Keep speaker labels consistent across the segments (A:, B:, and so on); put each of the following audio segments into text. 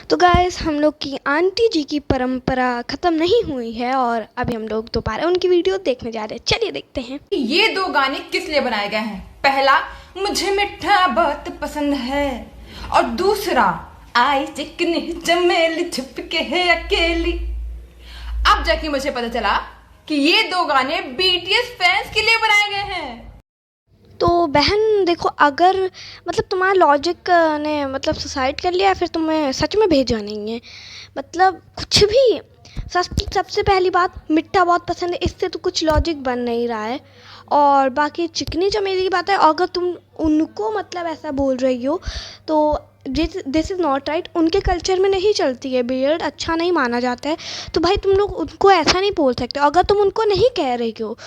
A: तो गाइस हम लोग की आंटी जी की परंपरा ख़त्म नहीं हुई है और अभी हम लोग दोबारा उनकी वीडियो देखने जा रहे हैं। चलिए देखते हैं।
B: ये दो गाने किस लिए बनाए गए हैं। पहला, मुझे मिठा बहुत पसंद है, और दूसरा, आई चिकनी चमेली छुप के है अकेली। अब जाके मुझे पता चला कि ये दो गाने बीटीएस फैंस के लिए बनाए गए हैं।
A: तो बहन देखो, अगर मतलब तुम्हारा लॉजिक ने मतलब सुसाइड कर लिया, फिर तुम्हें सच में भेजा नहीं है। मतलब कुछ भी। सबसे पहली बात, मिठा बहुत पसंद है, इससे तो कुछ लॉजिक बन नहीं रहा है। और बाकी चिकनी चमेली की बात है, अगर तुम उनको मतलब ऐसा बोल रही हो तो दिस इज़ नॉट राइट। उनके कल्चर में नहीं चलती है, बियर्ड अच्छा नहीं माना जाता है। तो भाई तुम लोग उनको ऐसा नहीं बोल सकते। अगर तुम उनको नहीं कह रही हो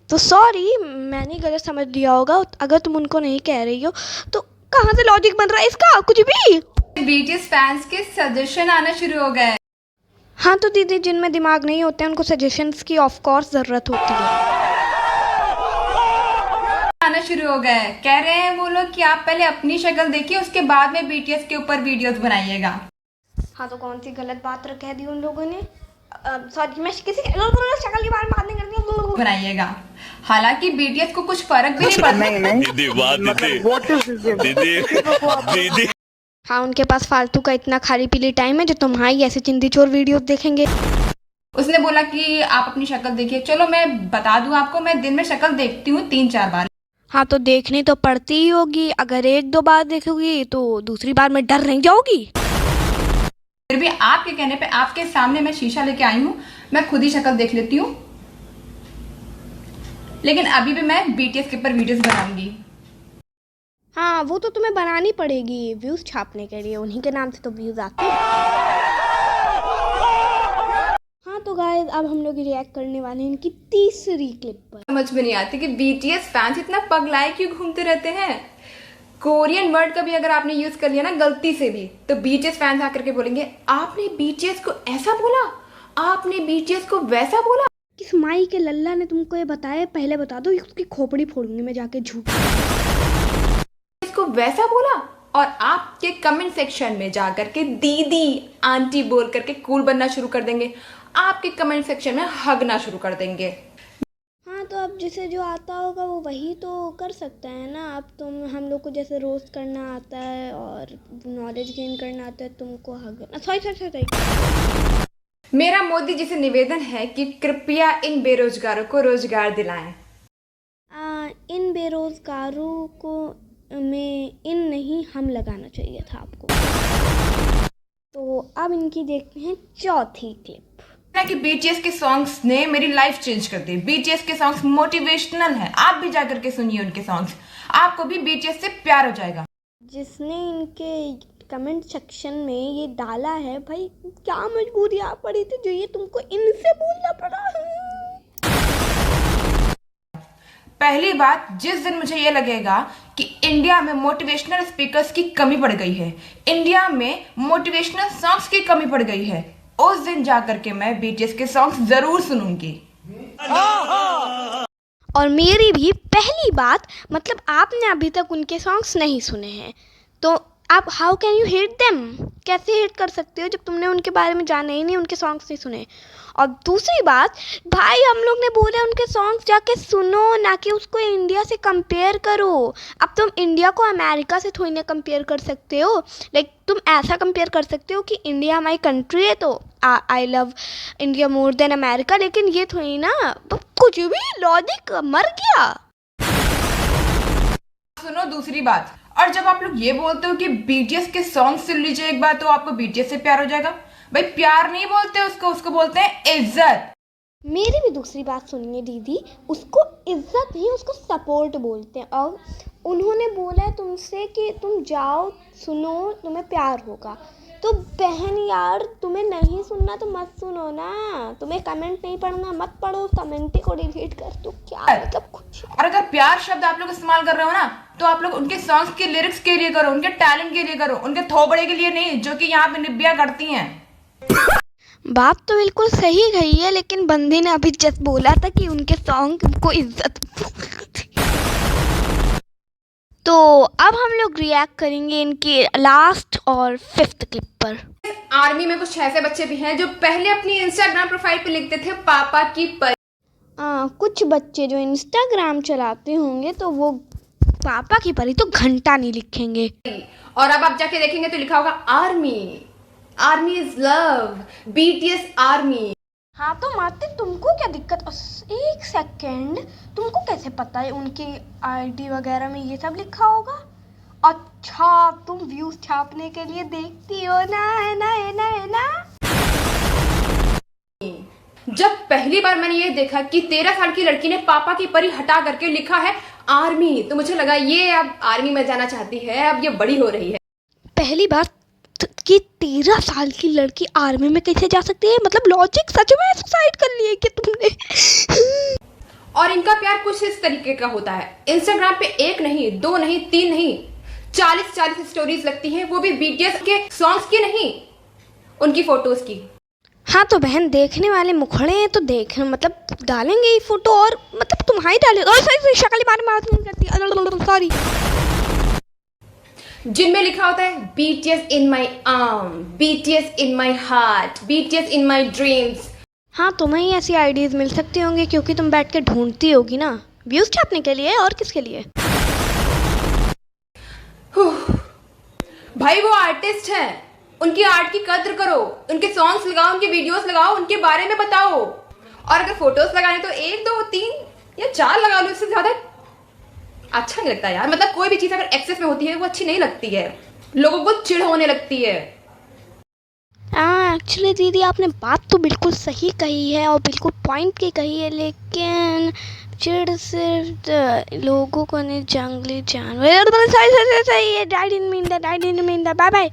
A: तो सॉरी, मैंने गलत समझ लिया होगा। अगर तुम उनको नहीं कह रही हो तो कहाँ से लॉजिक बन रहा है इसका, कुछ भी।
B: बीटीएस फैंस के सजेशन आना शुरू हो गए।
A: हाँ तो दीदी, जिनमें दिमाग नहीं होते उनको सजेशंस की ऑफ कोर्स ज़रूरत होती है।
B: आना शुरू हो गए। कह रहे हैं वो लोग कि आप पहले अपनी शक्ल देखिए, उसके बाद में बीटीएस के ऊपर वीडियोस बनाइएगा।
A: हाँ तो कौन सी गलत बात कह दी उन लोगों ने। सॉरी, मैं किसी शक्ल के बारे में बात नहीं करती।
B: बनाइएगा। हालांकि बीटीएस को कुछ फर्क भी नहीं पड़ता।
C: दीदी वाह दीदी।
A: हाँ, उनके पास फालतू का इतना खाली पीली टाइम है जो तुम्हारी ऐसे चिंदी चोर वीडियो देखेंगे।
B: उसने बोला कि आप अपनी शक्ल देखिए। चलो मैं बता दूं आपको, मैं दिन में शक्ल देखती हूँ 3-4 बार।
A: हाँ तो देखनी तो पड़ती ही होगी। अगर 1-2 बार देखोगी तो दूसरी बार में डर नहीं जाओगी।
B: फिर भी आपके कहने पे आपके सामने मैं शीशा लेके आई हूँ, मैं खुद ही शक्ल देख लेती हूँ। लेकिन अभी भी मैं बीटीएस के ऊपर वीडियोस बनाऊंगी।
A: हाँ वो तो तुम्हें बनानी पड़ेगी व्यूज छापने के लिए, उन्हीं के नाम से तो व्यूज आते हैं। हाँ तो गाइस, अब हम लोग रिएक्ट करने वाले हैं इनकी तीसरी क्लिप पर।
B: समझ में नहीं आती कि बीटीएस फैंस इतना पगलाए क्यों घूमते रहते हैं। कोरियन वर्ड का भी अगर आपने यूज कर लिया ना गलती से भी, तो बीटीएस फैंस आकर के बोलेंगे आपने बीटीएस को ऐसा बोला, आपने बीटीएस को वैसा बोला।
A: किस माई के लल्ला ने तुमको ये बताया? पहले बता दो, उसकी खोपड़ी फोड़ूंगी मैं जाके झूठ।
B: इसको वैसा बोला, और आपके कमेंट सेक्शन में जाकर के दीदी आंटी बोल करके कूल बनना शुरू कर देंगे। आपके कमेंट सेक्शन में हगना शुरू कर देंगे।
A: हाँ तो अब जिसे जो आता होगा वो वही तो कर सकता है ना। अब हम लोग को जैसे रोस्ट करना आता है और नॉलेज गेन करना आता है, तुमको हग सॉरी।
B: मेरा मोदी जी से निवेदन है कि कृपया इन बेरोजगारों को रोजगार दिलाएं।
A: इन बेरोजगारों को में इन नहीं हम लगाना चाहिए था आपको। तो अब इनकी देखते हैं चौथी क्लिप।
B: कि बीटीएस के सॉन्ग्स ने मेरी लाइफ चेंज कर दी। बीटीएस के सॉन्ग्स मोटिवेशनल हैं, आप भी जाकर के सुनिए उनके सॉन्ग्स, आपको भी बीटीएस से प्यार हो जाएगा।
A: जिसने इनके कमेंट सेक्शन में ये डाला है, भाई क्या मजबूरी आ पड़ी थी जो ये तुमको इनसे बोलना पड़ा।
B: पहली बात, जिस दिन मुझे ये लगेगा कि इंडिया में मोटिवेशनल स्पीकर्स की कमी पड़ गई है, इंडिया में मोटिवेशनल सॉन्ग्स की कमी पड़ गई है, उस दिन जाकर के मैं बीटीएस के सॉन्ग्स जरूर सुनूंगी।
A: और मेरी भी पहली बात, मतलब आपने अभी तक उनके सॉन्ग्स नहीं सुने हैं तो आप how can you hate them? कैसे हेट कर सकते हो जब तुमने उनके बारे में जाना ही नहीं, उनके सॉन्ग्स नहीं सुने। और दूसरी बात, भाई हम लोग ने बोला उनके सॉन्ग्स जाके सुनो, ना कि उसको इंडिया से कंपेयर करो। अब तुम इंडिया को अमेरिका से थोड़ी ना कंपेयर कर सकते हो। लाइक तुम ऐसा कंपेयर कर सकते हो कि इंडिया हमारी कंट्री है तो I love India more than America, लेकिन ये थोड़ी ना, कुछ भी लॉजिक मर गया।
B: सुनो दूसरी बात, और जब आप लोग ये बोलते हो कि बीटीएस के सॉन्ग सुन लीजिए एक बार तो आपको बीटीएस से प्यार हो जाएगा, भाई प्यार नहीं बोलते उसको बोलते हैं इज्जत।
A: मेरी भी दूसरी बात सुनिए दीदी, उसको इज्जत नहीं, उसको सपोर्ट बोलते हैं। और उन्होंने बोला है तुमसे कि तुम जाओ सुनो, तुम्हें प्यार होगा। तो बहन यार, तुम्हें नहीं सुनना तो मत सुनो ना। तुम्हें कमेंट नहीं पढ़ना मत पढ़ो, कमेंट को डिलीट कर दो। क्या मतलब कुछ।
B: और अगर प्यार शब्द आप लोग इस्तेमाल कर रहे हो ना, तो आप लोग उनके सॉन्ग्स के लिरिक्स के लिए करो, उनके टैलेंट के लिए करो, उनके थोबड़े के लिए नहीं, जो कि यहाँ पे निब्बिया करती हैं।
A: बात तो बिल्कुल सही कही है, लेकिन बंदी ने अभी जस्ट बोला था कि उनके सॉन्ग को इज्जत। तो अब हम लोग रिएक्ट करेंगे इनकी लास्ट और 5th क्लिप पर।
B: आर्मी में कुछ ऐसे बच्चे भी हैं जो पहले अपनी इंस्टाग्राम प्रोफाइल पे लिखते थे पापा की परी।
A: कुछ बच्चे जो इंस्टाग्राम चलाते होंगे तो वो पापा की परी तो घंटा नहीं लिखेंगे।
B: और अब आप जाके देखेंगे तो लिखा होगा army, army is love, BTS army.
A: हाँ तो माते तुमको क्या दिक्कत? एक सेकंड, तुमको कैसे पता है उनकी आईडी वगैरह में ये सब लिखा होगा? अच्छा, तुम व्यूज छापने के लिए देखती हो ना, है ना, है ना, है ना?
B: जब पहली बार मैंने ये देखा कि 13 साल की लड़की ने पापा की परी हटा करके लिखा है आर्मी, तो मुझे लगा ये अब आर्मी में जाना चाहती है, अब ये बड़ी हो रही है।
A: पहली बार कि 13 साल की लड़की आर्मी में कैसे जा सकती है? मतलब लॉजिक सच में सुसाइड कर लिए कि तुमने?
B: और इनका प्यार कुछ इस तरीके का होता है, इंस्टाग्राम पे 1 नहीं, 2 नहीं, 3 नहीं, 40 स्टोरीज लगती हैं, वो भी बीटीएस के सॉन्ग्स की नहीं, उनकी फोटोज की।
A: हाँ तो बहन, देखने वाले मुखड़े हैं तो देख, मतलब डालेंगे ही फोटो, और मतलब तुम्हारी डाले। और सही शक्ल के बारे में बात नहीं करती, सॉरी।
B: जिनमें लिखा होता है BTS in my arm, BTS in my heart, BTS in my dreams.
A: हाँ, तुम्हें ही ऐसी आइडियाज मिल सकती होंगी क्योंकि तुम बैठ के ढूंढती होगी ना, व्यूज छापने के लिए और किसके लिए?
B: भाई वो आर्टिस्ट हैं, उनकी आर्ट की कद्र करो, उनके सॉन्ग्स लगाओ, उनके वीडियोस लगाओ, उनके बारे में बताओ। और अगर फोटोज लगाने तो 1, 2, 3 या 4 लगा लो, इससे ज्यादा अच्छा नहीं लगता यार। मतलब कोई भी चीज अगर एक्सेस में होती है वो अच्छी नहीं लगती है, लोगों को चिढ़ होने लगती है।
A: एक्चुअली दीदी आपने बात तो बिल्कुल सही कही है और बिल्कुल पॉइंट की कही है, लेकिन चिढ़ सिर्फ लोगों को नहीं, जंगली जानवर। सही है, I didn't mean that, bye bye.